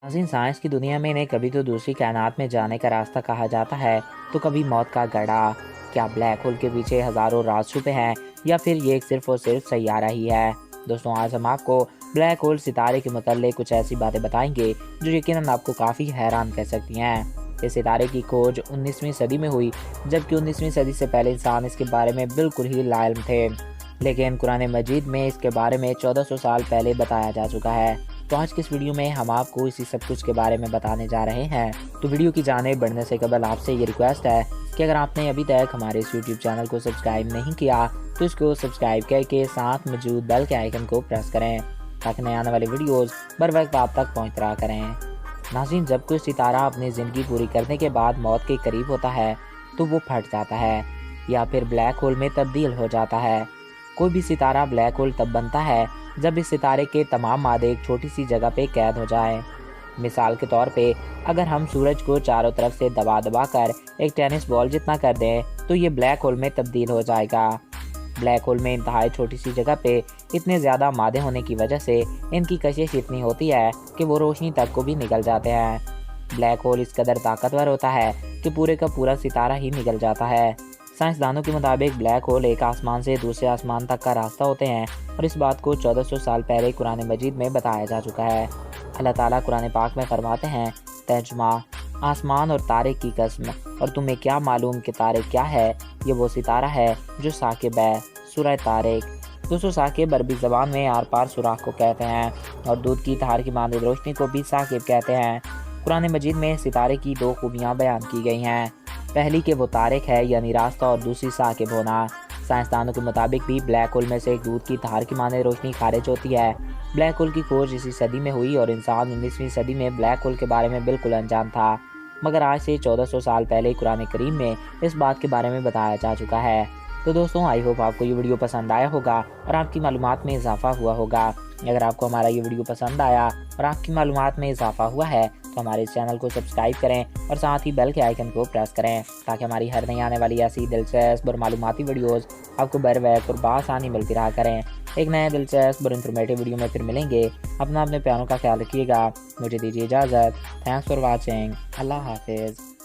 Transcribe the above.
नाज़रीन, साइंस की दुनिया में इन्हें कभी तो दूसरी कायनात में जाने का रास्ता कहा जाता है, तो कभी मौत का गड्ढा। क्या ब्लैक होल के पीछे हज़ारों राज छुपे हैं, या फिर ये एक सिर्फ और सिर्फ सैयारा ही है? दोस्तों, आज हम आपको ब्लैक होल सितारे के मुताल्लिक़ कुछ ऐसी बातें बताएंगे जो यकीनन आपको काफ़ी हैरान कर सकती हैं। इस सितारे की खोज 19वीं सदी में हुई, जबकि 19वीं सदी से पहले इंसान इसके बारे में बिल्कुल ही लाइल्म थे। लेकिन कुरान मजीद में इसके बारे में 1400 साल पहले बताया जा चुका है। तो आज की इस वीडियो में हम आपको इसी सब कुछ के बारे में बताने जा रहे हैं। तो वीडियो की जाने बढ़ने से कबल आपसे ये रिक्वेस्ट है कि अगर आपने अभी तक हमारे इस यूट्यूब चैनल को सब्सक्राइब नहीं किया तो इसको सब्सक्राइब करके साथ मौजूद बेल के आइकन को प्रेस करें, ताकि नए आने वाले वीडियोज़ बर वक्त आप तक पहुँच रहा करें। नाज़रीन, जब कोई सितारा अपनी ज़िंदगी पूरी करने के बाद मौत के करीब होता है तो वो फट जाता है या फिर ब्लैक होल में तब्दील हो जाता है। कोई भी सितारा ब्लैक होल तब बनता है जब इस सितारे के तमाम मादे एक छोटी सी जगह पे कैद हो जाएं। मिसाल के तौर पे, अगर हम सूरज को चारों तरफ से दबा दबा कर एक टेनिस बॉल जितना कर दें तो ये ब्लैक होल में तब्दील हो जाएगा। ब्लैक होल में इंतहाई छोटी सी जगह पे इतने ज़्यादा मादे होने की वजह से इनकी कशिश इतनी होती है कि वो रोशनी तक को भी निगल जाते हैं। ब्लैक होल इस कदर ताकतवर होता है कि पूरे का पूरा सितारा ही निगल जाता है। साइंसदानों के मुताबिक ब्लैक होल एक आसमान से दूसरे आसमान तक का रास्ता होते हैं, और इस बात को 1400 साल पहले कुरान मजीद में बताया जा चुका है। अल्लाह ताला कुरान पाक में फरमाते हैं, तर्जुमा, आसमान और तारे की कसम, और तुम्हें क्या मालूम कि तारे क्या है? ये वो सितारा है जो साकिब है। सूरह तारिक। दोस्तों, साकिब अरबी ज़बान में आर पार सुराख को कहते हैं, और दूध की धार की मानद रोशनी को भी साकिब कहते हैं। कुरान मजीद में सितारे की दो खूबियाँ बयान की गई हैं। पहली कि वो तारिक है यानी रास्ता, और दूसरी साकिब होना। साइंसदानों के मुताबिक भी ब्लैक होल में से एक दूध की धार की माने रोशनी खारिज होती है। ब्लैक होल की खोज इसी सदी में हुई, और इंसान 19वीं सदी में ब्लैक होल के बारे में बिल्कुल अनजान था। मगर आज से 1400 साल पहले कुरान करीम में इस बात के बारे में बताया जा चुका है। तो दोस्तों, आई होप आपको ये वीडियो पसंद आया होगा और आपकी मालूमात में इजाफा हुआ होगा। अगर आपको हमारा ये वीडियो पसंद आया और आपकी मालूमात में इजाफा हुआ है तो हमारे इस चैनल को सब्सक्राइब करें और साथ ही बेल के आइकन को प्रेस करें, ताकि हमारी हर नई आने वाली ऐसी दिलचस्प और मालूमाती वीडियोस आपको बर वक्त और बआसानी मिलती रहा करें। एक नए दिलचस्प और इन्फॉर्मेटिव वीडियो में फिर मिलेंगे। अपने प्यारों का ख्याल रखिएगा। मुझे दीजिए इजाज़त। Thanks for watching. अल्लाह हाफिज़।